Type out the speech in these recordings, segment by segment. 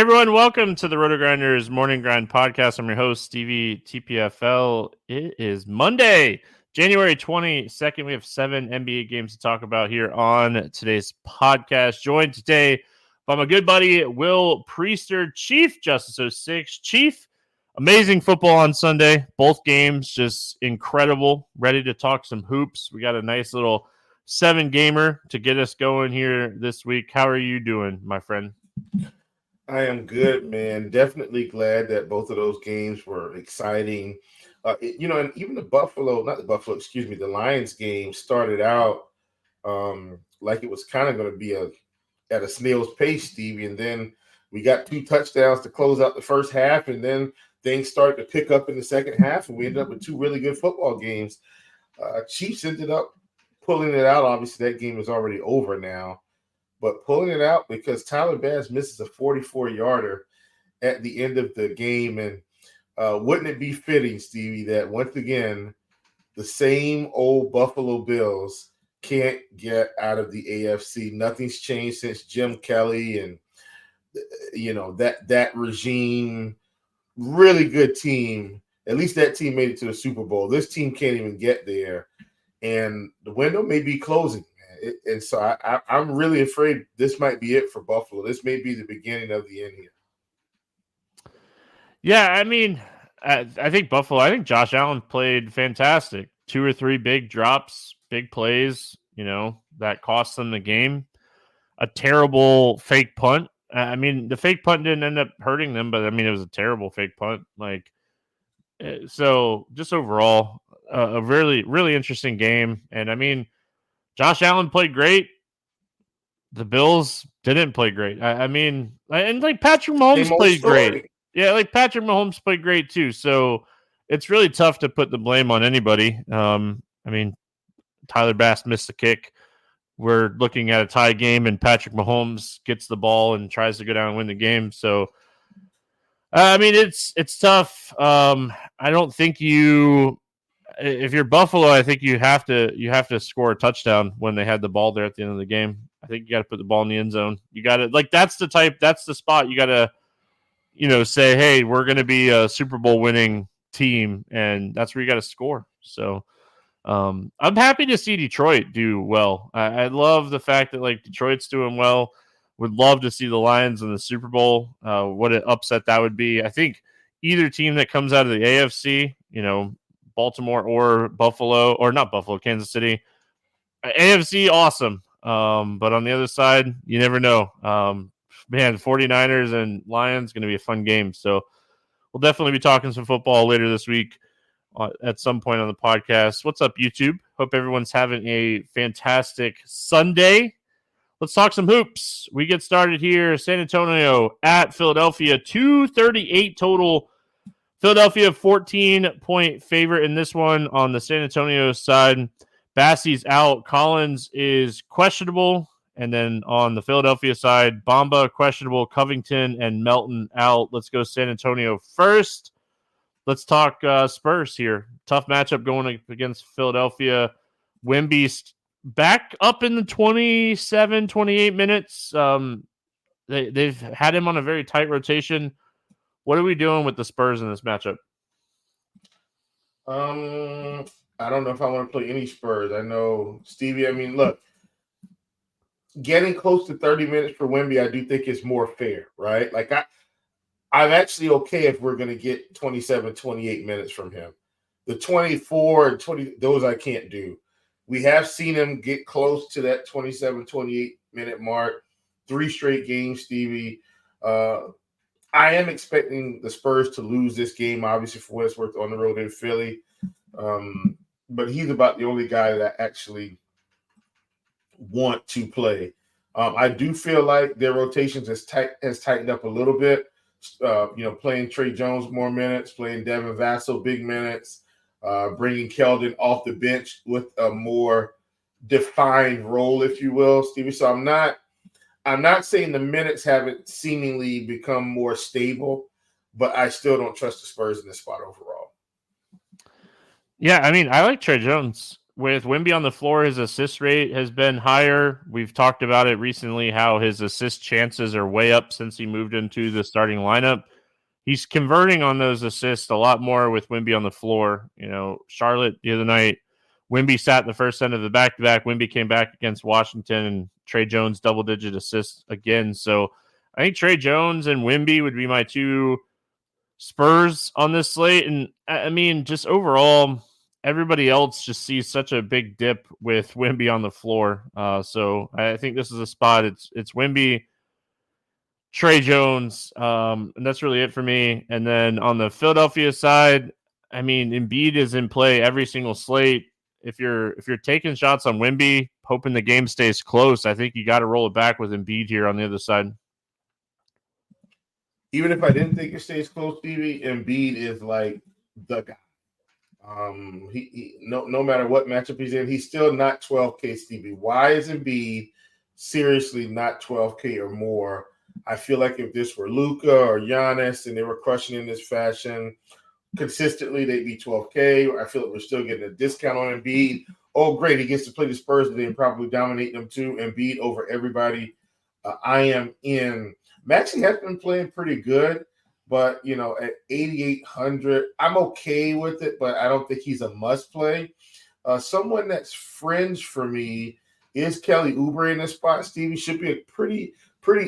everyone, welcome to the Roto Grinders Morning Grind Podcast. I'm your host, Stevietpfl. It is Monday, January 22nd. We have 7 NBA games to talk about here on today's podcast. Joined today by my good buddy, Will Priester, ChiefJustice06. Chief, amazing football on Sunday. Both games just incredible. Ready to talk some hoops. We got a nice little 7-gamer to get us going here this week. How are you doing, my friend? I am good, man. Definitely glad that both of those games were exciting. And even the Lions game started out like it was kind of going to be at a snail's pace, Stevie. And then we got 2 touchdowns to close out the first half, and then things started to pick up in the second half, and we ended up with 2 really good football games. Chiefs ended up pulling it out. Obviously, that game is already over now. But pulling it out because Tyler Bass misses a 44-yarder at the end of the game. And wouldn't it be fitting, Stevie, that once again, the same old Buffalo Bills can't get out of the AFC? Nothing's changed since Jim Kelly and, that regime. Really good team. At least that team made it to the Super Bowl. This team can't even get there. And the window may be closing. And so I'm really afraid this might be it for Buffalo. This may be the beginning of the end here. Yeah, I mean, I think Josh Allen played fantastic. 2 or 3 big drops, big plays, that cost them the game. A terrible fake punt. I mean, the fake punt didn't end up hurting them, but, it was a terrible fake punt. So just overall, a really, really interesting game. And, Josh Allen played great. The Bills didn't play great. Patrick Mahomes played great. Yeah, Patrick Mahomes played great too. So it's really tough to put the blame on anybody. Tyler Bass missed the kick. We're looking at a tie game, and Patrick Mahomes gets the ball and tries to go down and win the game. So, it's tough. I don't think if you're Buffalo, I think you have to score a touchdown when they had the ball there at the end of the game. I think you got to put the ball in the end zone. You got to that's the spot you got to, say, hey, we're going to be a Super Bowl winning team, and that's where you got to score. So I'm happy to see Detroit do well. I love the fact that Detroit's doing well. Would love to see the Lions in the Super Bowl. What an upset that would be. I think either team that comes out of the AFC, Baltimore or Buffalo, or not Buffalo, Kansas City. AFC, awesome. But on the other side, you never know. 49ers and Lions, going to be a fun game. So we'll definitely be talking some football later this week at some point on the podcast. What's up, YouTube? Hope everyone's having a fantastic Sunday. Let's talk some hoops. We get started here. San Antonio at Philadelphia, 238 total. Philadelphia 14-point favorite in this one on the San Antonio side. Bassey's out. Collins is questionable. And then on the Philadelphia side, Bamba questionable. Covington and Melton out. Let's go San Antonio first. Let's talk Spurs here. Tough matchup going against Philadelphia. Wemby's back up in the 27, 28 minutes. They've had him on a very tight rotation. What are we doing with the Spurs in this matchup? I don't know if I want to play any Spurs. I know, Stevie, look, getting close to 30 minutes for Wemby, I do think is more fair, right? I'm actually okay if we're going to get 27, 28 minutes from him. The 24 and 20, those I can't do. We have seen him get close to that 27, 28-minute mark. 3 straight games, Stevie. I am expecting the Spurs to lose this game, obviously, for what it's worth, on the road in Philly. But he's about the only guy that I actually want to play. I do feel like their rotations has tightened up a little bit. Playing Trey Jones more minutes, playing Devin Vassell big minutes, bringing Keldon off the bench with a more defined role, if you will, Stevie. So I'm not saying the minutes haven't seemingly become more stable, but I still don't trust the Spurs in this spot overall. Yeah, I like Trey Jones. with Wemby on the floor, his assist rate has been higher. We've talked about it recently, how his assist chances are way up since he moved into the starting lineup. He's converting on those assists a lot more with Wemby on the floor. Charlotte the other night, Wemby sat the first end of the back-to-back. Wemby came back against Washington, and Trey Jones double-digit assists again. So I think Trey Jones and Wemby would be my two Spurs on this slate. And I mean, just overall, everybody else just sees such a big dip with Wemby on the floor. So I think this is a spot. It's Wemby, Trey Jones, and that's really it for me. And then on the Philadelphia side, I mean, Embiid is in play every single slate. If you're taking shots on Wemby, hoping the game stays close, I think you got to roll it back with Embiid here on the other side. Even if I didn't think it stays close, Stevie, Embiid is like the guy. He no matter what matchup he's in, he's still not 12K, Stevie. Why is Embiid seriously not 12K or more? I feel like if this were Luka or Giannis and they were crushing in this fashion consistently, they'd be 12K. I feel like we're still getting a discount on Embiid. Oh, great. He gets to play the Spurs today and probably dominate them too. Embiid over everybody. I am in. Maxey has been playing pretty good, but, at 8,800, I'm okay with it, but I don't think he's a must play. Someone that's fringe for me is Kelly Oubre in this spot. Stevie should be a pretty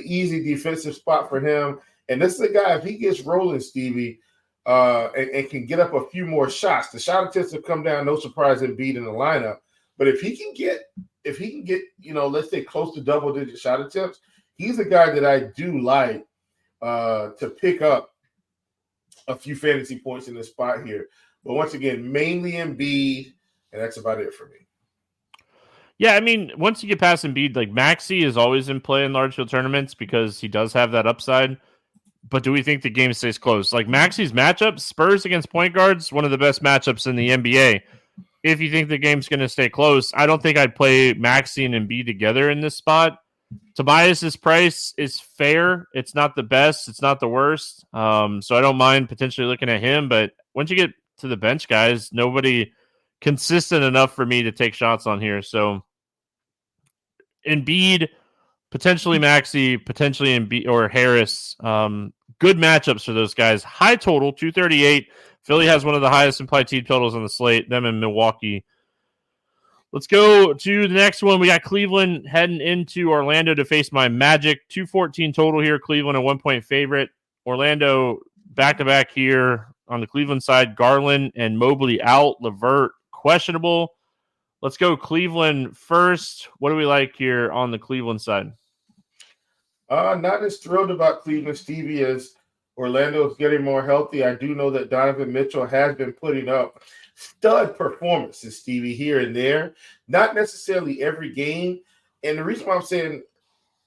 easy defensive spot for him. And this is a guy, if he gets rolling, Stevie, and can get up a few more shots, the shot attempts have come down, no surprise, Embiid in the lineup. But if he can get, let's say close to double-digit shot attempts, he's a guy that I do like to pick up a few fantasy points in this spot here. But once again, mainly Embiid, and that's about it for me. Yeah, I mean, once you get past Embiid, like Maxey is always in play in large field tournaments because he does have that upside. But do we think the game stays close? Like Maxey's matchup, Spurs against point guards, one of the best matchups in the NBA. If you think the game's going to stay close, I don't think I'd play Maxey and Embiid together in this spot. Tobias's price is fair. It's not the best. It's not the worst. So I don't mind potentially looking at him. But once you get to the bench guys, nobody consistent enough for me to take shots on here. So Embiid, potentially Maxey, potentially Embiid or Harris. Good matchups for those guys. High total, 238. Philly has one of the highest implied team totals on the slate, them in Milwaukee. Let's go to the next one. We got Cleveland heading into Orlando to face my Magic. 214 total here. Cleveland a 1-point favorite. Orlando back-to-back here on the Cleveland side. Garland and Mobley out. LeVert questionable. Let's go Cleveland first. What do we like here on the Cleveland side? Not as thrilled about Cleveland, Stevie, as Orlando is getting more healthy. I do know that Donovan Mitchell has been putting up stud performances, Stevie, here and there. Not necessarily every game. And the reason why I'm saying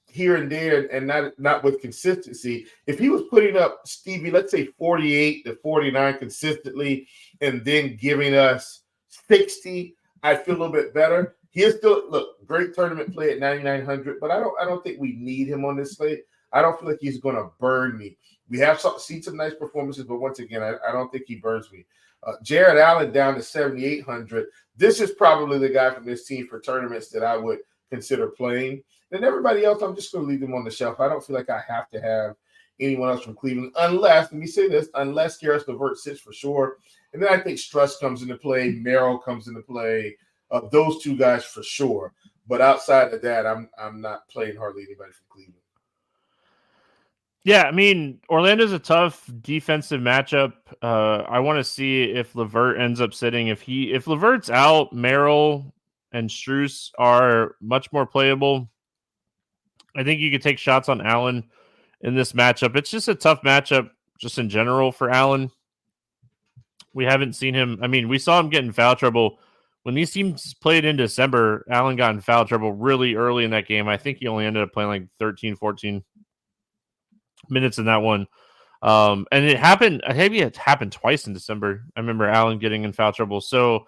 here and there and not with consistency, if he was putting up, Stevie, let's say 48 to 49 consistently and then giving us 60, I'd feel a little bit better. He is still, great tournament play at 9,900, but I don't think we need him on this slate. I don't feel like he's going to burn me. We have seen some nice performances, but once again, I don't think he burns me. Jared Allen down to 7,800. This is probably the guy from this team for tournaments that I would consider playing. And everybody else, I'm just going to leave them on the shelf. I don't feel like I have to have anyone else from Cleveland unless, let me say this, unless Karis LeVert sits for sure. And then I think Struss comes into play, Merrill comes into play, those two guys for sure. But outside of that, I'm not playing hardly anybody from Cleveland. Yeah, I mean, Orlando's a tough defensive matchup. I want to see if LeVert ends up sitting. If LeVert's out, Merrill and Strus are much more playable. I think you could take shots on Allen in this matchup. It's just a tough matchup just in general for Allen. We haven't seen him. I mean, we saw him get in foul trouble. When these teams played in December, Allen got in foul trouble really early in that game. I think he only ended up playing like 13, 14 minutes in that one. And it happened, maybe it happened twice in December. I remember Allen getting in foul trouble. So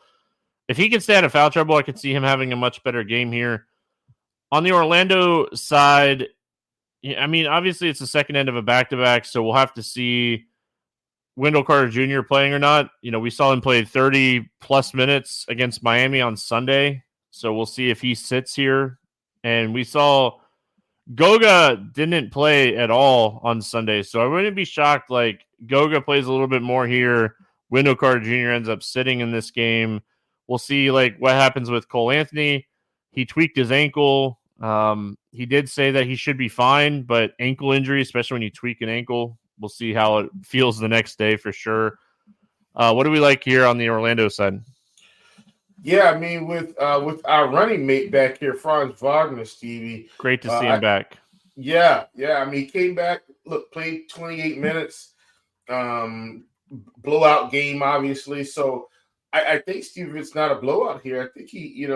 if he can stay out of foul trouble, I could see him having a much better game here. On the Orlando side, I mean, obviously it's the second end of a back-to-back, so we'll have to see Wendell Carter Jr. playing or not. We saw him play 30-plus minutes against Miami on Sunday, so we'll see if he sits here. And we saw Goga didn't play at all on Sunday, so I wouldn't be shocked. Like, Goga plays a little bit more here. Wendell Carter Jr. ends up sitting in this game. We'll see, like, what happens with Cole Anthony. He tweaked his ankle. He did say that he should be fine, but ankle injury, especially when you tweak an ankle, we'll see how it feels the next day for sure. What do we like here on the Orlando side? Yeah, I mean, with our running mate back here, Franz Wagner, Stevie. Great to see him back. Yeah. I mean, he came back, played 28 minutes, blowout game, obviously. So I think, Steve, if it's not a blowout here, I think he,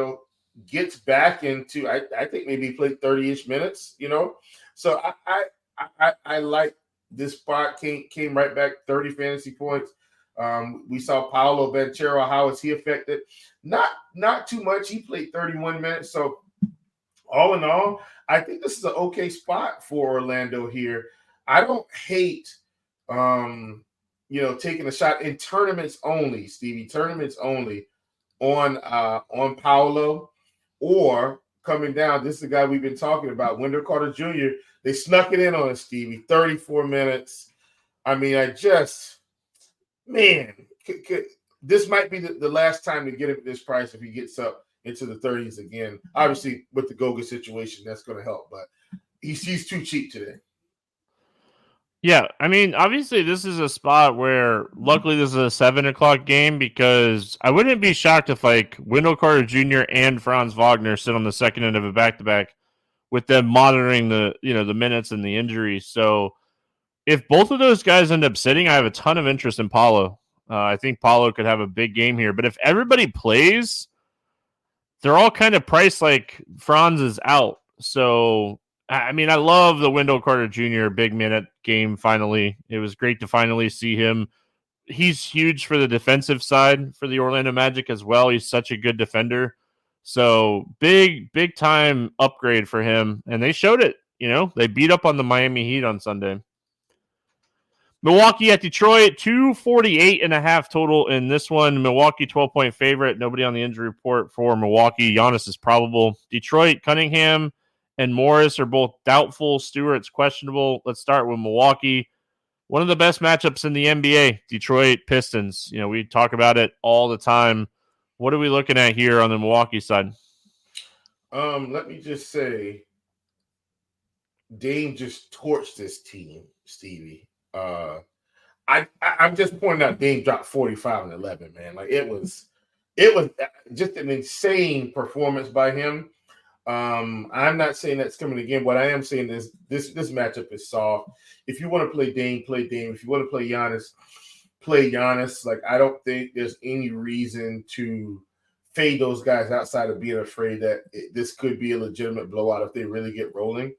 gets back into, I think maybe he played 30-ish minutes, So I like this spot, came right back, 30 fantasy points. We saw Paolo Banchero. How is he affected? Not too much. He played 31 minutes. So all in all, I think this is an okay spot for Orlando here. I don't hate, taking a shot in tournaments only, Stevie, tournaments only on Paolo, or coming down. This is the guy we've been talking about, Wendell Carter Jr. They snuck it in on us, Stevie, 34 minutes. I mean, this might be the last time to get him at this price if he gets up into the 30s again. Obviously, with the Goga situation, that's going to help, but he's too cheap today. Yeah, I mean, obviously, this is a spot where, luckily, this is a 7 o'clock game, because I wouldn't be shocked if, like, Wendell Carter Jr. and Franz Wagner sit on the second end of a back-to-back with them monitoring the minutes and the injuries. So if both of those guys end up sitting, I have a ton of interest in Paolo. I think Paolo could have a big game here. But if everybody plays, they're all kind of priced like Franz is out. So, I mean, I love the Wendell Carter Jr. big minute game finally. It was great to finally see him. He's huge for the defensive side for the Orlando Magic as well. He's such a good defender. So, big time upgrade for him. And they showed it. They beat up on the Miami Heat on Sunday. Milwaukee at Detroit, 248.5 total in this one. Milwaukee 12-point favorite. Nobody on the injury report for Milwaukee. Giannis is probable. Detroit, Cunningham and Morris are both doubtful. Stewart's questionable. Let's start with Milwaukee. One of the best matchups in the NBA, Detroit Pistons. We talk about it all the time. What are we looking at here on the Milwaukee side? Let me just say, Dame just torched this team, Stevie. I'm just pointing out Dame dropped 45 and 11, man. Like it was just an insane performance by him. I'm not saying that's coming again. What I am saying is this matchup is soft. If you want to play Dame, play Dame. If you want to play Giannis, play Giannis. Like I don't think there's any reason to fade those guys outside of being afraid that this could be a legitimate blowout if they really get rolling.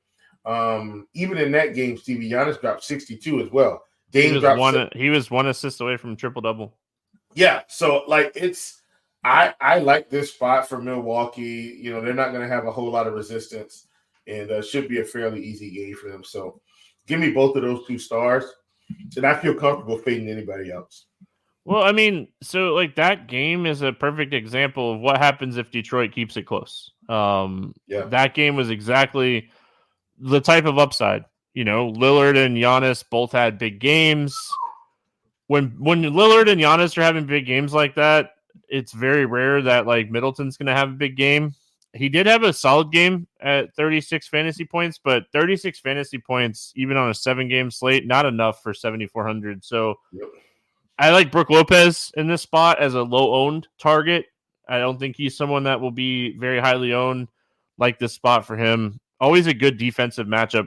Even in that game, Stevie, Giannis dropped 62 as well. Dame he was one assist away from triple-double. Yeah, so like I like this spot for Milwaukee. They're not going to have a whole lot of resistance, and should be a fairly easy game for them. So give me both of those 2 stars, and I feel comfortable fading anybody else. Well, I mean, so like that game is a perfect example of what happens if Detroit keeps it close. That game was exactly the type of upside. Lillard and Giannis both had big games. When Lillard and Giannis are having big games like that, it's very rare that like Middleton's going to have a big game. He did have a solid game at 36 fantasy points, but 36 fantasy points, even on a 7-game slate, not enough for 7,400. So I like Brook Lopez in this spot as a low-owned target. I don't think he's someone that will be very highly owned. Like this spot for him. Always a good defensive matchup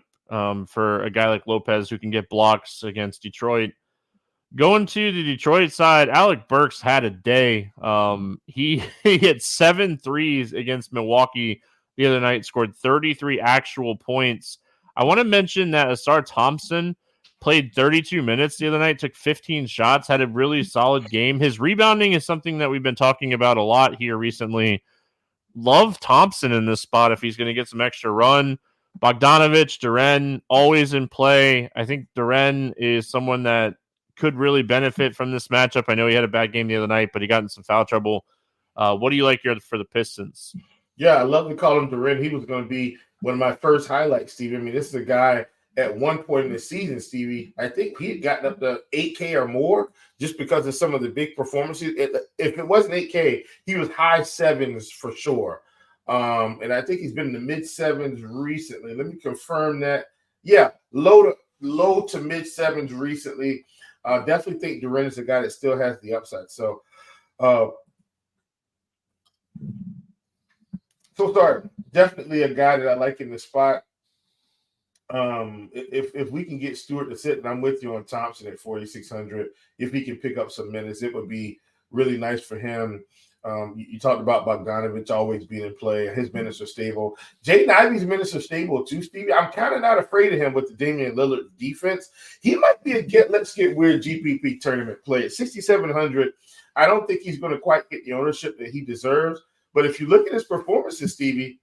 for a guy like Lopez who can get blocks against Detroit. Going to the Detroit side, Alec Burks had a day. He hit 7 threes against Milwaukee the other night, scored 33 actual points. I want to mention that Asar Thompson played 32 minutes the other night, took 15 shots, had a really solid game. His rebounding is something that we've been talking about a lot here recently. Love Thompson in this spot if he's going to get some extra run. Bogdanovich, Duren, always in play. I think Duren is someone that could really benefit from this matchup. I know he had a bad game the other night, but he got in some foul trouble. What do you like here for the Pistons? Yeah, I love to call him Duren. He was going to be one of my first highlights, Stevie. I mean, this is a guy at one point in the season, Stevie, I think he had gotten up to 8K or more just because of some of the big performances. If it wasn't 8K, he was high sevens for sure. And I think he's been in the mid sevens recently. Let me confirm that. Yeah, low to mid sevens recently. Definitely think Duren is a guy that still has the upside. So sorry, definitely a guy that I like in the spot. If we can get Stewart to sit, and I'm with you on Thompson at 4,600, if he can pick up some minutes, it would be really nice for him. You talked about Bogdanovich always being in play. His minutes are stable. Jaden Ivey's minutes are stable too, Stevie. I'm kind of not afraid of him with the Damian Lillard defense. He might be a let's get weird GPP tournament play at 6,700. I don't think he's going to quite get the ownership that he deserves. But if you look at his performances, Stevie,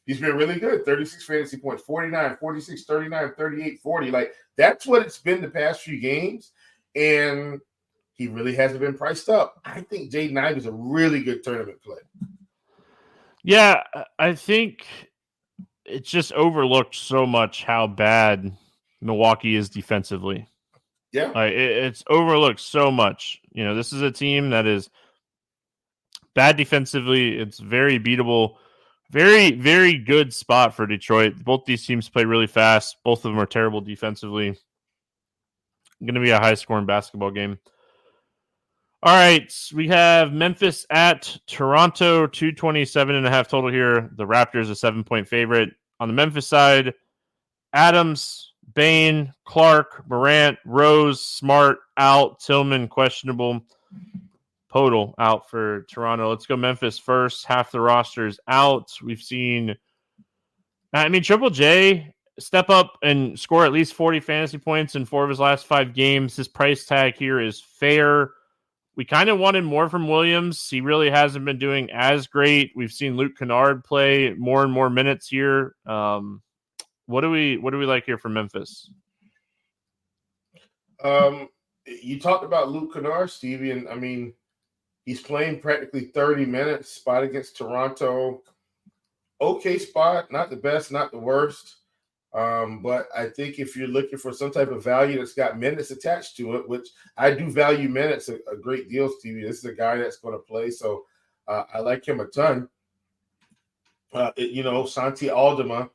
he's been really good. 36 fantasy points, 49, 46, 39, 38, 40. Like, that's what it's been the past few games. And he really hasn't been priced up. I think Jaden Ivey is a really good tournament play. Yeah, I think it's just overlooked so much how bad Milwaukee is defensively. Yeah. It's overlooked so much. You know, this is a team that is bad defensively. It's very beatable. Very, very good spot for Detroit. Both these teams play really fast. Both of them are terrible defensively. Going to be a high-scoring basketball game. All right, we have Memphis at Toronto, 227.5 total here. The Raptors a 7-point favorite. On the Memphis side, Adams, Bane, Clark, Morant, Rose, Smart out, Tillman questionable. Total out for Toronto. Let's go Memphis first. Half the roster's out. We've seen, Triple J step up and score at least 40 fantasy points in 4 of his last 5 games. His price tag here is fair. We kind of wanted more from Williams. He really hasn't been doing as great. We've seen Luke Kennard play more and more minutes here. What do we like here from Memphis? You talked about Luke Kennard, Stevie, and he's playing practically 30 minutes, spot against Toronto. Okay spot, not the best, not the worst. But I think if you're looking for some type of value that's got minutes attached to it, which I do value minutes a great deal, Stevie. This is a guy that's going to play, so I like him a ton. Santi Aldama,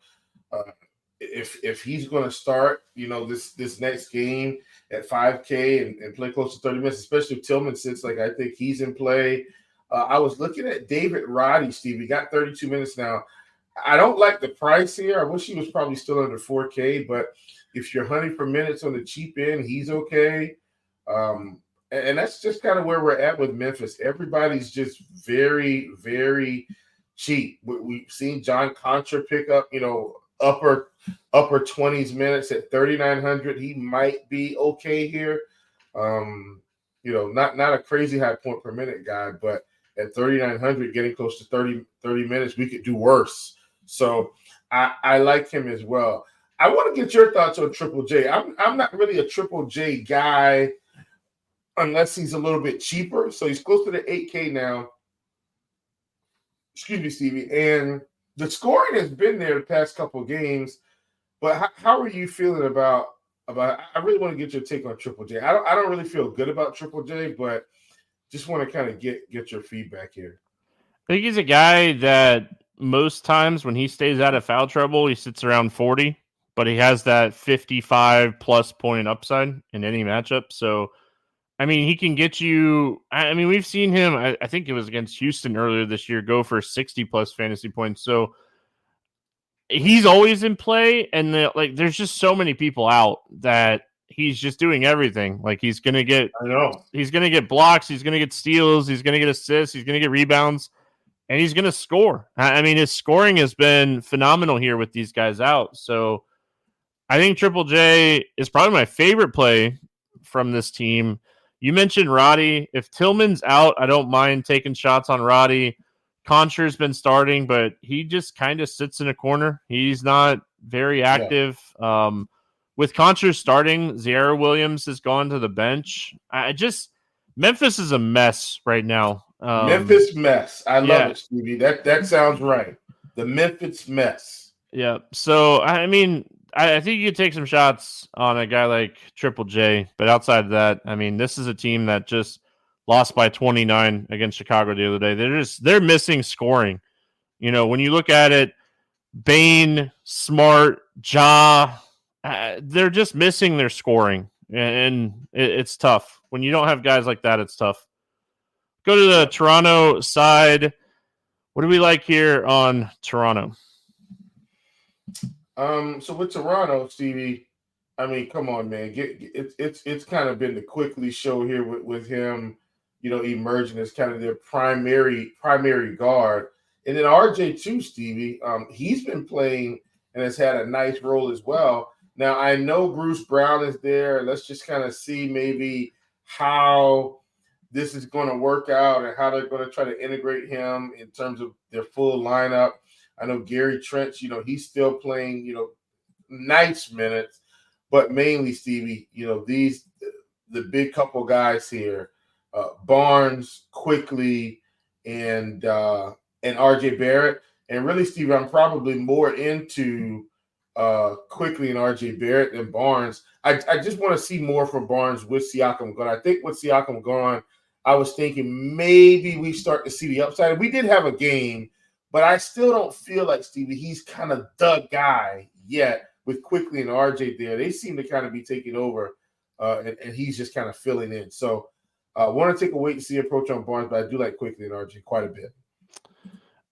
if he's going to start, this next game at 5K and play close to 30 minutes, especially if Tillman sits, I think he's in play. I was looking at David Roddy, Steve. He got 32 minutes now. I don't like the price here. I wish he was probably still under 4K, but if you're hunting for minutes on the cheap end, he's okay. And that's just kind of where we're at with Memphis. Everybody's just very, very cheap. We've seen John Contra pick up, upper 20s minutes at 3,900. He might be okay here. Not a crazy high point per minute guy, but at 3,900, getting close to 30 minutes, we could do worse. So I like him as well. I want to get your thoughts on Triple J. I'm not really a Triple J guy unless he's a little bit cheaper. So he's close to the 8K now. Excuse me, Stevie. And the scoring has been there the past couple of games. But how are you feeling about I really want to get your take on Triple J. I don't really feel good about Triple J, but just want to kind of get your feedback here. I think he's a guy that most times when he stays out of foul trouble, he sits around 40, but he has that 55 plus point upside in any matchup. So, he can get you. We've seen him. I think it was against Houston earlier this year, go for 60 plus fantasy points. So he's always in play, and there's just so many people out that he's just doing everything. He's gonna get. I know. He's gonna get blocks. He's gonna get steals. He's gonna get assists. He's gonna get rebounds. And he's going to score. His scoring has been phenomenal here with these guys out. So I think Triple J is probably my favorite play from this team. You mentioned Roddy. If Tillman's out, I don't mind taking shots on Roddy. Contra's been starting, but he just kind of sits in a corner. He's not very active. with Contra starting, Za'Darius Williams has gone to the bench. Memphis is a mess right now. Memphis mess. I love yeah. it, Stevie. That sounds right. The Memphis mess. Yeah. So, I mean, I think you could take some shots on a guy like Triple J, but outside of that, I mean, this is a team that just lost by 29 against Chicago the other day. They're missing scoring. You know, when you look at it, Bane, Smart, Ja, they're just missing their scoring, and it's tough. When you don't have guys like that, it's tough. Go to the Toronto side. What do we like here on Toronto? So with Toronto, Stevie, I mean, come on, man. It's kind of been the quickly show here with him, you know, emerging as kind of their primary guard. And then RJ too, Stevie. He's been playing and has had a nice role as well. Now I know Bruce Brown is there. Let's just kind of see maybe how this is going to work out and how they're going to try to integrate him in terms of their full lineup. I know Gary Trent, you know, he's still playing, you know, nice minutes, but mainly, Stevie, you know, the big couple guys here, Barnes, Quickly, and RJ Barrett. And really, Stevie, I'm probably more into Quickly and RJ Barrett than Barnes. I just want to see more from Barnes with Siakam gone. I think with Siakam gone, I was thinking maybe we start to see the upside. We did have a game, but I still don't feel like, Stevie, he's kind of the guy yet with Quickly and RJ there. They seem to kind of be taking over, and he's just kind of filling in. So I want to take a wait-and-see approach on Barnes, but I do like Quickly and RJ quite a bit.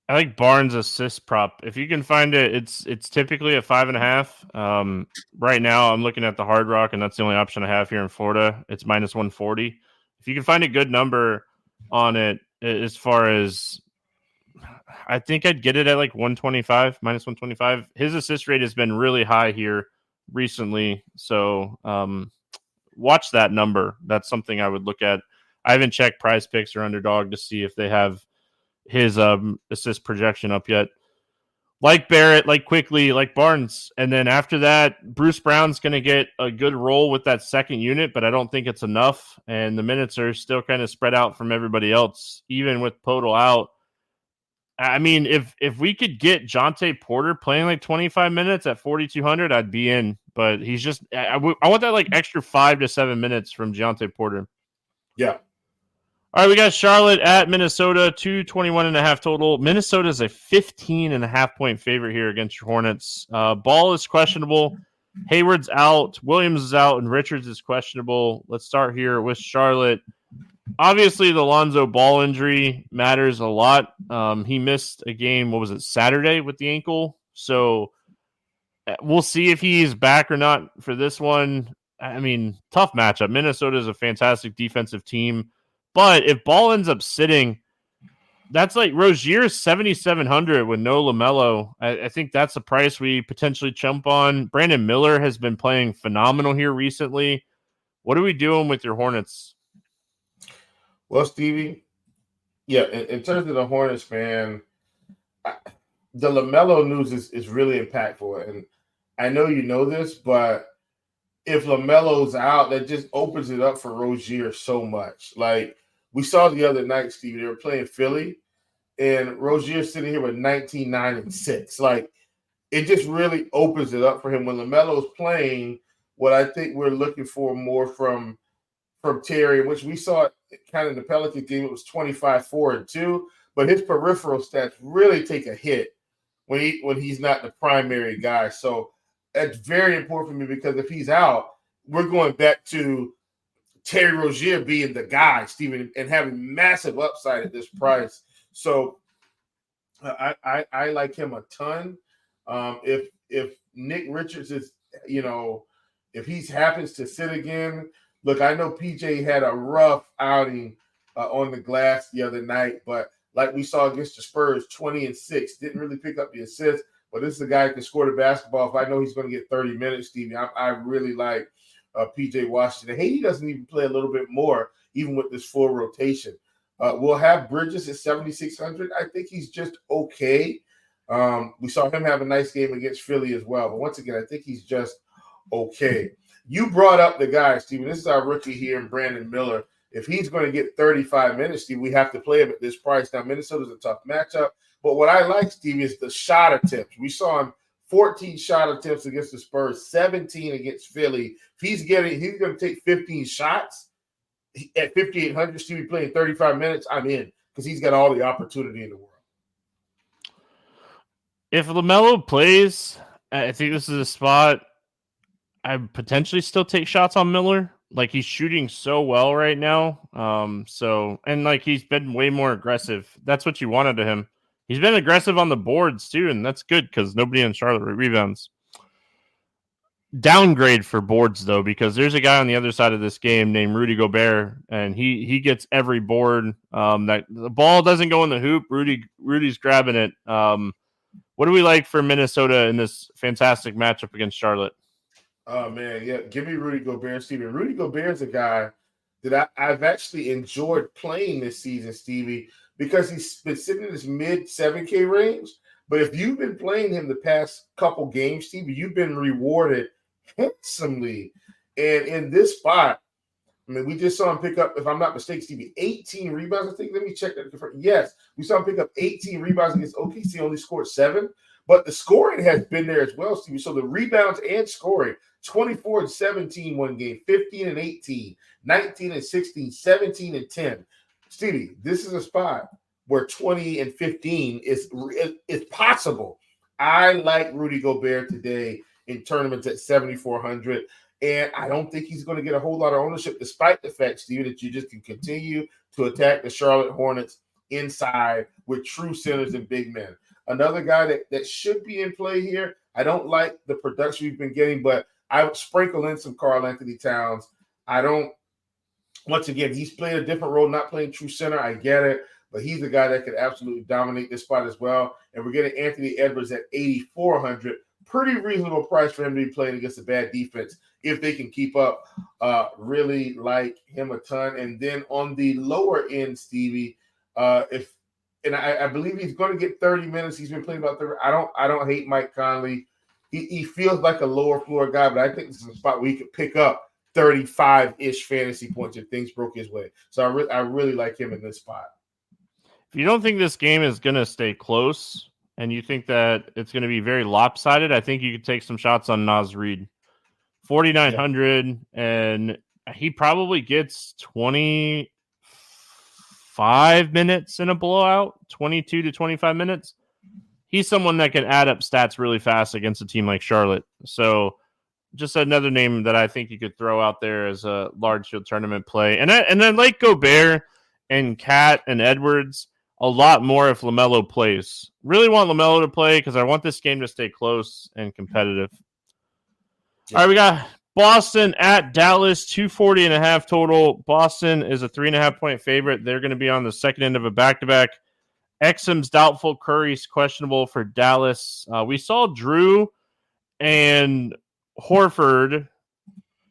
I like Barnes' assist prop. If you can find it, it's typically a 5.5. Right now, I'm looking at the Hard Rock, and that's the only option I have here in Florida. It's minus 140. If you can find a good number on it, as far as I think I'd get it at like 125, minus 125. His assist rate has been really high here recently. So watch that number. That's something I would look at. I haven't checked Prize Picks or Underdog to see if they have his assist projection up yet. Like Barrett, like Quickly, like Barnes. And then after that, Bruce Brown's going to get a good role with that second unit, but I don't think it's enough. And the minutes are still kind of spread out from everybody else, even with Podol out. I mean, if we could get Jonte Porter playing like 25 minutes at 4,200, I'd be in. But he's just, I want that like extra 5 to 7 minutes from Jonte Porter. Yeah. All right, we got Charlotte at Minnesota, 221.5 total. Minnesota's a 15.5 point favorite here against your Hornets. Ball is questionable. Hayward's out. Williams is out, and Richards is questionable. Let's start here with Charlotte. Obviously, the Lonzo Ball injury matters a lot. He missed a game, what was it, Saturday with the ankle? So we'll see if he's back or not for this one. I mean, tough matchup. Minnesota is a fantastic defensive team. But if Ball ends up sitting, that's like Rozier's 7,700 with no LaMelo. I think that's a price we potentially jump on. Brandon Miller has been playing phenomenal here recently. What are we doing with your Hornets? Well, Stevie, yeah, in terms of the Hornets, man, the LaMelo news is really impactful. And I know you know this, but if LaMelo's out, that just opens it up for Rozier so much. Like, we saw the other night, Stevie, they were playing Philly, and Rozier sitting here with 19, 9, and 6. Like, it just really opens it up for him. When LaMelo's playing, what I think we're looking for more from Terry, which we saw kind of in the Pelican game, it was 25, 4, and 2. But his peripheral stats really take a hit when he's not the primary guy. So that's very important for me, because if he's out, we're going back to Terry Rozier being the guy, Steven, and having massive upside at this price. So I like him a ton. If Nick Richards is, if he happens to sit again, look, I know PJ had a rough outing on the glass the other night, but like we saw against the Spurs, 20 and 6, didn't really pick up the assist. But this is a guy who can score the basketball. If I know he's going to get 30 minutes, Stevie, I really like PJ Washington. Hey, he doesn't even play a little bit more, even with this full rotation. We'll have Bridges at 7,600. I think he's just okay. We saw him have a nice game against Philly as well. But once again, I think he's just okay. You brought up the guy, Steven. This is our rookie here, Brandon Miller. If he's going to get 35 minutes, Steve, we have to play him at this price. Now, Minnesota's a tough matchup. But what I like, Steve, is the shot attempts. We saw him 14 shot attempts against the Spurs, 17 against Philly. If he's going to take 15 shots at 5,800, Steve, playing 35 minutes, I'm in because he's got all the opportunity in the world. If LaMelo plays, I think this is a spot I potentially still take shots on Miller. Like, he's shooting so well right now. And like, he's been way more aggressive. That's what you wanted to him. He's been aggressive on the boards too, and that's good because nobody in Charlotte rebounds. Downgrade for boards though, because there's a guy on the other side of this game named Rudy Gobert, and he gets every board. That the ball doesn't go in the hoop. Rudy's grabbing it. What do we like for Minnesota in this fantastic matchup against Charlotte? Oh, man, yeah. Give me Rudy Gobert, Stevie. Rudy Gobert's a guy that I've actually enjoyed playing this season, Stevie, because he's been sitting in this mid 7K range. But if you've been playing him the past couple games, Stevie, you've been rewarded handsomely. And in this spot, I mean, we just saw him pick up, if I'm not mistaken, Stevie, 18 rebounds. I think, let me check that. Yes, we saw him pick up 18 rebounds against OKC, only scored 7. But the scoring has been there as well, Stevie. So the rebounds and scoring, 24 and 17 one game, 15 and 18, 19 and 16, 17 and 10. Stevie, this is a spot where 20 and 15 is possible. I like Rudy Gobert today in tournaments at 7,400. And I don't think he's going to get a whole lot of ownership, despite the fact, Steve, that you just can continue to attack the Charlotte Hornets inside with true centers and big men. Another guy that should be in play here, I don't like the production we've been getting, but I would sprinkle in some Karl Anthony Towns. Once again, he's playing a different role, not playing true center. I get it, but he's a guy that could absolutely dominate this spot as well. And we're getting Anthony Edwards at 8,400. Pretty reasonable price for him to be playing against a bad defense if they can keep up. Really like him a ton. And then on the lower end, Stevie, I believe he's going to get 30 minutes. He's been playing about 30. I don't hate Mike Conley. He feels like a lower floor guy, but I think this is a spot where he could pick up 35-ish fantasy points if things broke his way. So I really like him in this spot. If you don't think this game is going to stay close and you think that it's going to be very lopsided, I think you could take some shots on Naz Reid. 4,900, and he probably gets 25 minutes in a blowout, 22 to 25 minutes. He's someone that can add up stats really fast against a team like Charlotte. So just another name that I think you could throw out there as a large field tournament play. And then like Gobert and Cat and Edwards, a lot more if LaMelo plays. Really want LaMelo to play because I want this game to stay close and competitive. All right, we got Boston at Dallas, 240.5 total. Boston is a 3.5-point favorite. They're going to be on the second end of a back-to-back. Exum's doubtful. Curry's questionable for Dallas. We saw Drew and Horford.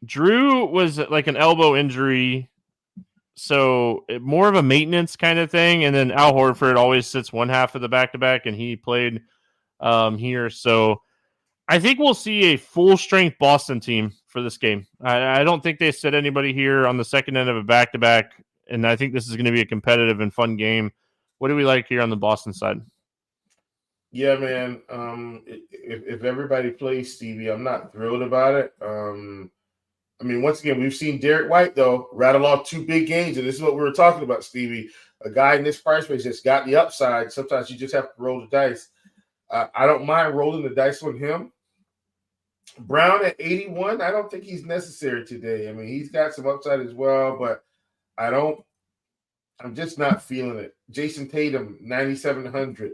Drew was like an elbow injury, so more of a maintenance kind of thing. And then Al Horford always sits one half of the back-to-back, and he played here. So I think we'll see a full-strength Boston team for this game. I don't think they sit anybody here on the second end of a back-to-back, and I think this is going to be a competitive and fun game. What do we like here on the Boston side? Yeah, man. If everybody plays, Stevie, I'm not thrilled about it. I mean, once again, we've seen Derek White, though, rattle off 2 big games, and this is what we were talking about, Stevie. A guy in this price range that's got the upside. Sometimes you just have to roll the dice. I don't mind rolling the dice on him. Brown at 81, I don't think he's necessary today. I mean, he's got some upside as well, but I'm just not feeling it. Jason Tatum, 9,700.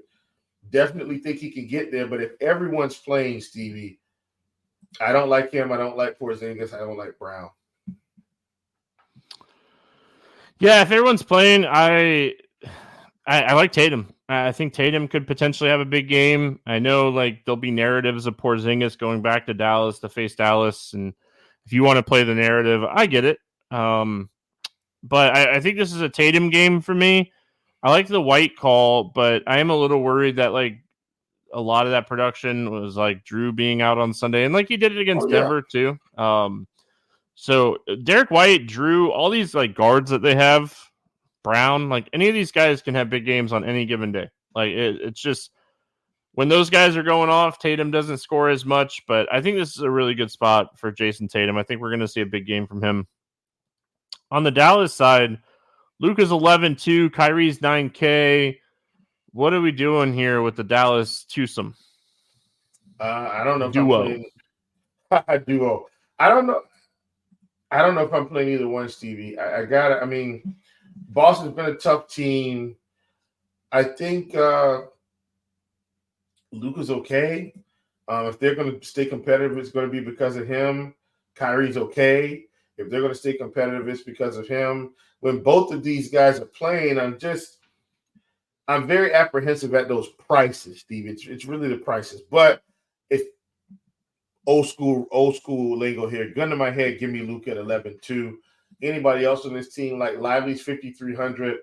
Definitely think he can get there, but if everyone's playing, Stevie, I don't like him. I don't like Porzingis. I don't like Brown. Yeah, if everyone's playing, I like Tatum. I think Tatum could potentially have a big game. I know like there'll be narratives of Porzingis going back to Dallas to face Dallas, and if you want to play the narrative, I get it. But I think this is a Tatum game for me. I like the White call, but I am a little worried that like a lot of that production was like Drew being out on Sunday, and like he did it against Denver too. So Derek White, Drew, all these like guards that they have, Brown, like any of these guys can have big games on any given day. Like it's just when those guys are going off, Tatum doesn't score as much, but I think this is a really good spot for Jason Tatum. I think we're going to see a big game from him. On the Dallas side, Luka's 11-2, Kyrie's 9K. What are we doing here with the Dallas twosome? I don't know if duo. I'm playing duo. I don't know if I'm playing either one, Stevie. I mean, Boston's been a tough team. I think Luka's okay. If they're going to stay competitive, it's going to be because of him. Kyrie's okay. If they're going to stay competitive, it's because of him. When both of these guys are playing, I'm very apprehensive at those prices, Steve. It's really the prices. But if old school lingo here, gun to my head, give me Luka at 11-2. Anybody else on this team, like Lively's 5,300,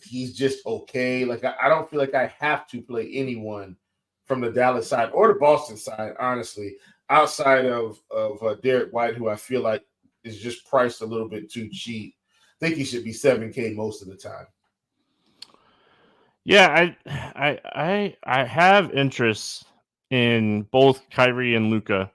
he's just okay. Like I don't feel like I have to play anyone from the Dallas side or the Boston side, honestly, outside of Derek White, who I feel like is just priced a little bit too cheap. I think he should be 7K most of the time. Yeah, I have interest in both Kyrie and Luka.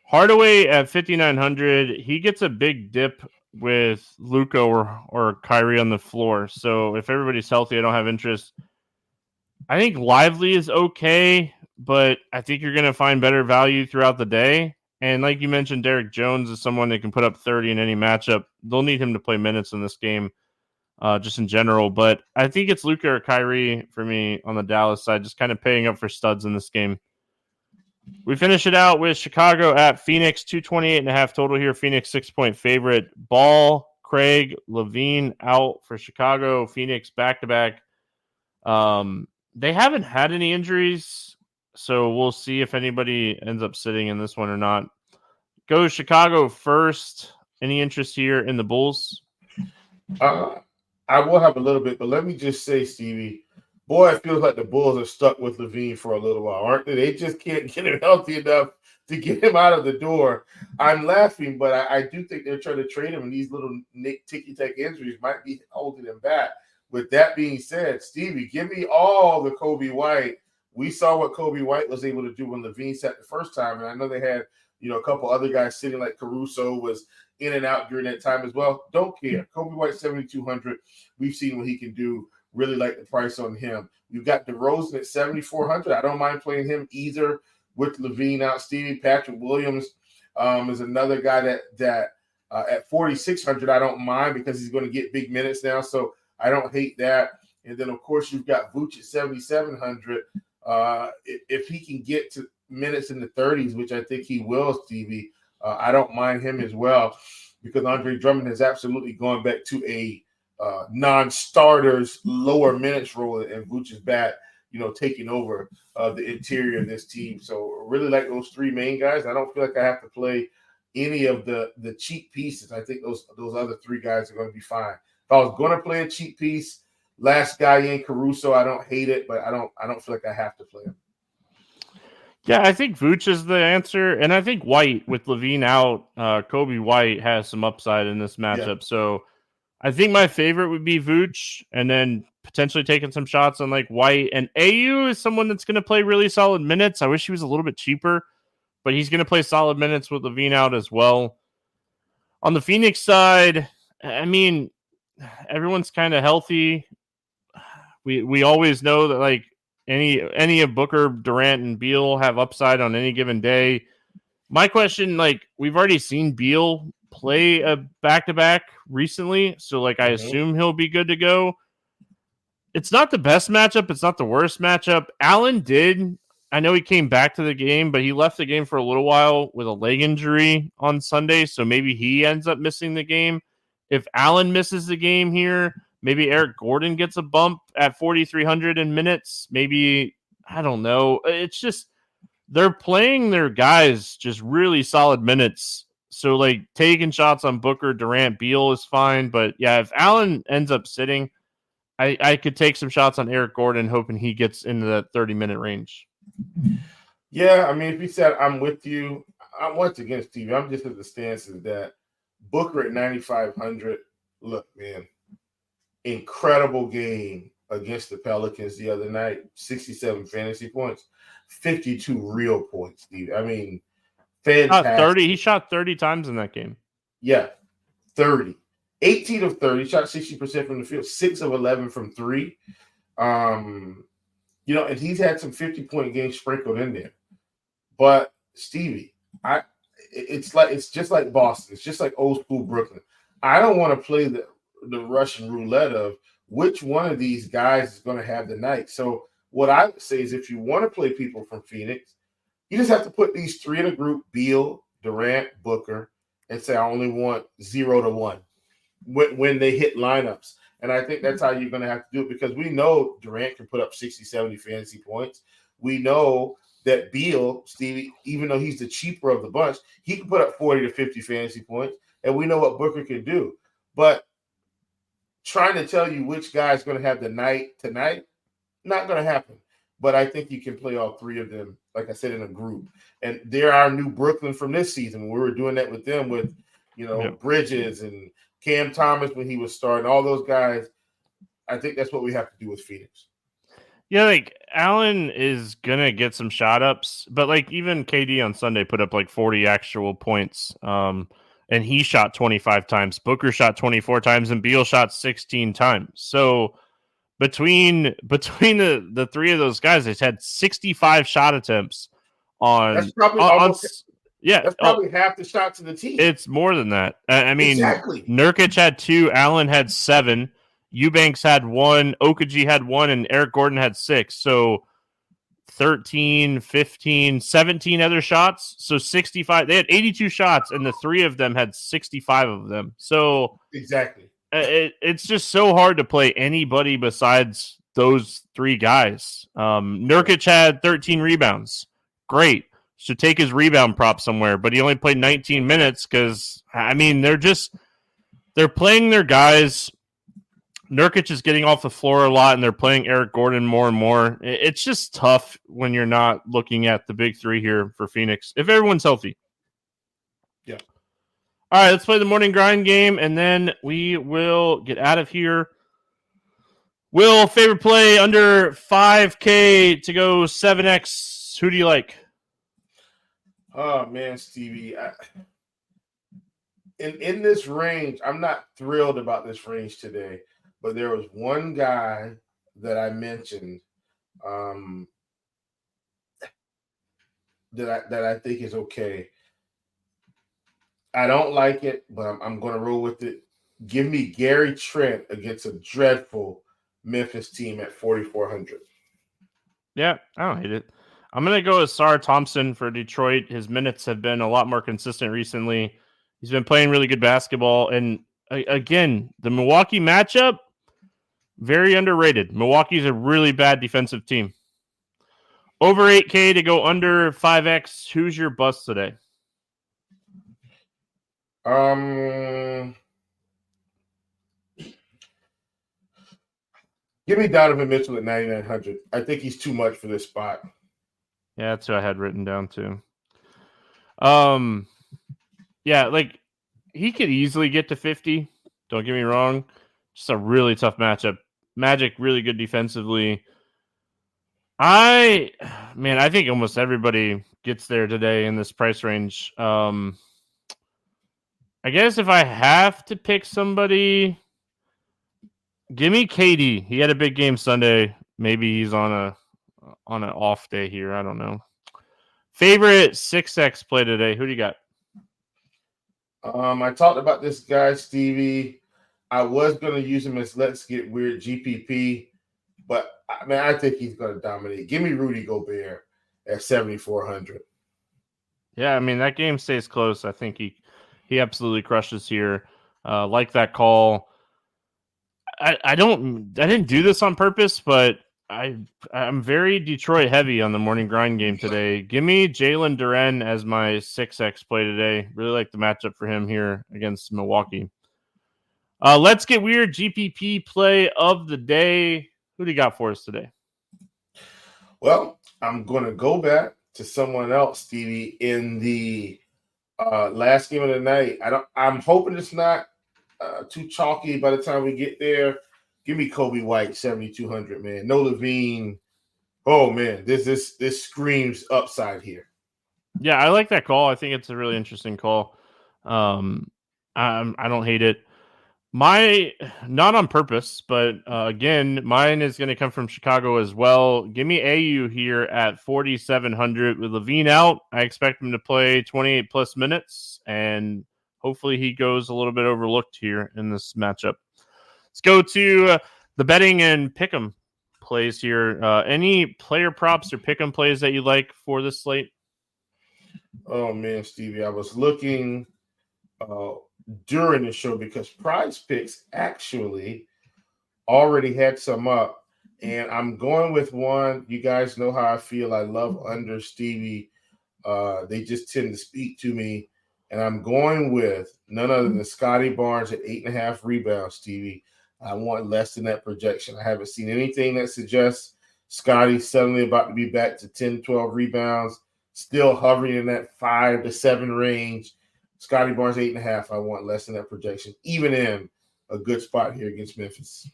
Hardaway at 5,900, he gets a big dip with Luka or Kyrie on the floor. So if everybody's healthy, I don't have interest. I think Lively is okay, but I think you're going to find better value throughout the day. And like you mentioned, Derek Jones is someone that can put up 30 in any matchup. They'll need him to play minutes in this game. Just in general, but I think it's Luka or Kyrie for me on the Dallas side, just kind of paying up for studs in this game. We finish it out with Chicago at Phoenix, 228.5 total here. Phoenix 6-point favorite. Ball, Craig, Levine out for Chicago. Phoenix back-to-back. They haven't had any injuries, so we'll see if anybody ends up sitting in this one or not. Go Chicago first. Any interest here in the Bulls? I will have a little bit, but let me just say, Stevie, boy, it feels like the Bulls are stuck with Levine for a little while, aren't they? They just can't get him healthy enough to get him out of the door. I'm laughing, but I do think they're trying to trade him, and these little ticky-tack injuries might be holding him back. With that being said, Stevie, give me all the Kobe White. We saw what Kobe White was able to do when Levine sat the first time, and I know they had a couple other guys sitting, like Caruso was in and out during that time as well. Don't care. Kobe White, 7,200. We've seen what he can do. Really like the price on him. You've got DeRozan at 7,400. I don't mind playing him either with Levine out. Stevie Patrick Williams is another guy that at 4,600 I don't mind because he's going to get big minutes now. So I don't hate that. And then, of course, you've got Vooch at 7,700. If he can get to minutes in the 30s, which I think he will, Stevie, I don't mind him as well because Andre Drummond has absolutely gone back to a non-starters lower minutes role, and Vooch is back, taking over the interior of this team. So really like those three main guys. I don't feel like I have to play any of the cheap pieces. I think those other three guys are going to be fine. If I was going to play a cheap piece, last guy in Caruso, I don't hate it, but I don't feel like I have to play him. Yeah, I think Vooch is the answer, and I think White with Levine out, Kobe White has some upside in this matchup. Yeah. So I think my favorite would be Vooch, and then potentially taking some shots on like White. And AU is someone that's going to play really solid minutes. I wish he was a little bit cheaper, but he's going to play solid minutes with Levine out as well. On the Phoenix side, I mean, everyone's kind of healthy. We always know that like any of Booker, Durant, and Beal have upside on any given day. My question, like, we've already seen Beal play a back-to-back recently, so like I assume he'll be good to go. It's not the best matchup. It's not the worst matchup. Allen I know he came back to the game, but he left the game for a little while with a leg injury on Sunday, so maybe he ends up missing the game. If Allen misses the game here, maybe Eric Gordon gets a bump at 4,300 in minutes. Maybe, I don't know. It's just they're playing their guys just really solid minutes. So, like, taking shots on Booker, Durant, Beal is fine. But, yeah, if Allen ends up sitting, I could take some shots on Eric Gordon, hoping he gets into that 30-minute range. Yeah, I mean, if he said I'm with you, I'm once again, Stevie, I'm just at the stance is that Booker at 9,500. Look, man, incredible game against the Pelicans the other night. 67 fantasy points, 52 real points, Stevie. I mean, fantastic. He shot 30 times in that game. Yeah, 30. 18 of 30, shot 60% from the field, 6 of 11 from 3. And he's had some 50-point games sprinkled in there. But Stevie, it's just like Boston. It's just like old school Brooklyn. I don't want to play the Russian roulette of which one of these guys is going to have the night. So what I would say is if you want to play people from Phoenix, you just have to put these 3 in a group, Beal, Durant, Booker, and say I only want 0 to 1 when they hit lineups. And I think that's how you're going to have to do it because we know Durant can put up 60, 70 fantasy points. We know that Beal, Stevie, even though he's the cheaper of the bunch, he can put up 40 to 50 fantasy points. And we know what Booker can do. But trying to tell you which guy is going to have the night tonight, not going to happen. But I think you can play all 3 of them, like I said, in a group. And they're our new Brooklyn from this season. We were doing that with them with, Bridges and Cam Thomas when he was starting, all those guys. I think that's what we have to do with Phoenix. Yeah, like Allen is gonna get some shot ups, but like even KD on Sunday put up like 40 actual points. And he shot 25 times. Booker shot 24 times, and Beal shot 16 times. So between the 3 of those guys, they've had 65 shot attempts on. That's probably that's probably half the shots of the team. It's more than that. I mean, exactly. Nurkic had 2, Allen had 7, Eubanks had 1, Okaji had 1, and Eric Gordon had 6. So 13, 15, 17 other shots. So 65. They had 82 shots, and the 3 of them had 65 of them. So exactly. It's just so hard to play anybody besides those 3 guys. Nurkic had 13 rebounds. Great. Should take his rebound prop somewhere, but he only played 19 minutes because, I mean, they're playing their guys. Nurkic is getting off the floor a lot, and they're playing Eric Gordon more and more. It's just tough when you're not looking at the big 3 here for Phoenix, if everyone's healthy. Yeah. All right, let's play the morning grind game, and then we will get out of here. Will, favorite play under 5K to go 7X. Who do you like? Oh, man, Stevie. In this range, I'm not thrilled about this range today, but there was one guy that I mentioned that I think is okay. I don't like it, but I'm going to roll with it. Give me Gary Trent against a dreadful Memphis team at 4,400. Yeah, I don't hate it. I'm going to go with Sarr Thompson for Detroit. His minutes have been a lot more consistent recently. He's been playing really good basketball. And again, the Milwaukee matchup, very underrated. Milwaukee's a really bad defensive team. Over 8K to go under 5X. Who's your bust today? Give me Donovan Mitchell at 9,900. I think he's too much for this spot. Yeah, that's what I had written down too. Yeah, like he could easily get to 50. Don't get me wrong. Just a really tough matchup. Magic really good defensively. I think almost everybody gets there today in this price range. I guess if I have to pick somebody, give me KD. He had a big game Sunday. Maybe he's on an off day here. I don't know. Favorite 6X play today. Who do you got? I talked about this guy, Stevie. I was going to use him as Let's Get Weird GPP, but I think he's going to dominate. Give me Rudy Gobert at 7,400. Yeah, I mean, that game stays close. I think he absolutely crushes here. Like that call. I didn't do this on purpose, but I'm very Detroit heavy on the morning grind game today. Give me Jalen Duren as my 6X play today. Really like the matchup for him here against Milwaukee. Let's get weird. GPP play of the day. Who do you got for us today? Well, I'm going to go back to someone else, Stevie, in the last game of the night. I'm hoping it's not too chalky by the time we get there. Give me Kobe White, 7,200, man. No Levine. Oh, man, this screams upside here. Yeah, I like that call. I think it's a really interesting call. I don't hate it. Not on purpose, but again, mine is going to come from Chicago as well. Give me AU here at 4,700 with Levine out. I expect him to play 28 plus minutes, and hopefully he goes a little bit overlooked here in this matchup. Let's go to the betting and pick'em plays here. Any player props or pick'em plays that you like for this slate? Oh, man, Stevie, I was looking during the show because Prize Picks actually already had some up, and I'm going with one. You guys know how I feel. I love under, Stevie. They just tend to speak to me, and I'm going with none other than Scotty Barnes at 8.5 rebounds, Stevie. I want less than that projection. I haven't seen anything that suggests Scotty's suddenly about to be back to 10, 12 rebounds, still hovering in that 5 to 7 range. Scotty Barnes, 8.5. I want less than that projection, even in a good spot here against Memphis.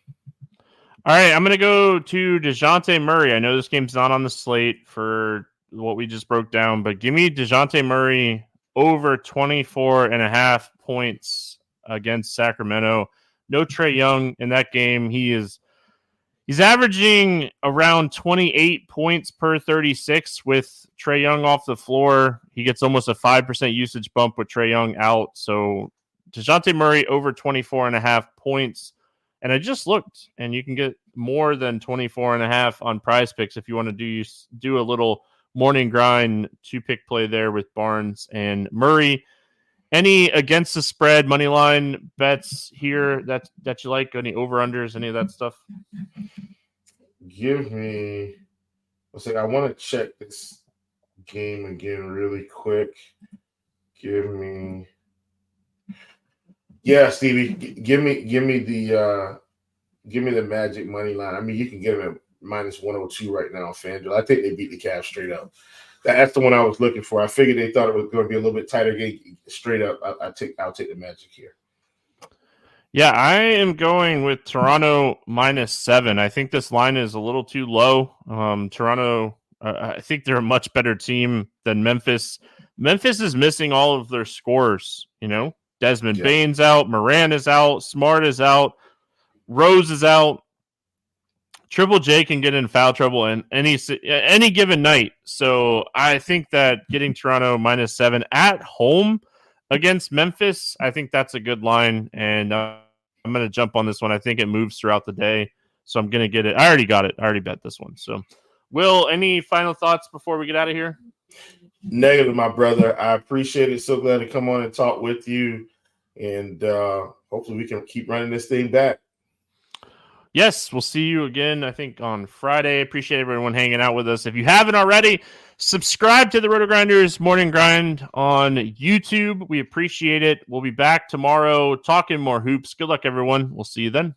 All right, I'm going to go to DeJounte Murray. I know this game's not on the slate for what we just broke down, but give me DeJounte Murray over 24.5 points against Sacramento. No Trae Young in that game. He's averaging around 28 points per 36 with Trae Young off the floor. He gets almost a 5% usage bump with Trae Young out. So DeJounte Murray over 24.5 points. And I just looked, and you can get more than 24.5 on Prize Picks if you want to do a little morning grind 2-pick play there with Barnes and Murray. Any against the spread money line bets here that you like? Any over-unders, any of that stuff? Give me – I want to check this game again really quick. Give me – yeah, Stevie, give me the Magic money line. I mean, you can get them at minus 102 right now on FanDuel. I think they beat the Cavs straight up. That's the one I was looking for. I figured they thought it was going to be a little bit tighter game straight up. I'll take the Magic here. Yeah, I am going with Toronto -7. I think this line is a little too low. Toronto, I think they're a much better team than Memphis. Memphis is missing all of their scorers. Desmond Bane's out, Moran is out, Smart is out, Rose is out. Triple J can get in foul trouble in any given night. So I think that getting Toronto -7 at home against Memphis, I think that's a good line. And I'm going to jump on this one. I think it moves throughout the day. So I'm going to get it. I already got it. I already bet this one. So, Will, any final thoughts before we get out of here? Negative, my brother. I appreciate it. So glad to come on and talk with you. And hopefully we can keep running this thing back. Yes, we'll see you again, I think, on Friday. Appreciate everyone hanging out with us. If you haven't already, subscribe to the Roto Grinders Morning Grind on YouTube. We appreciate it. We'll be back tomorrow talking more hoops. Good luck, everyone. We'll see you then.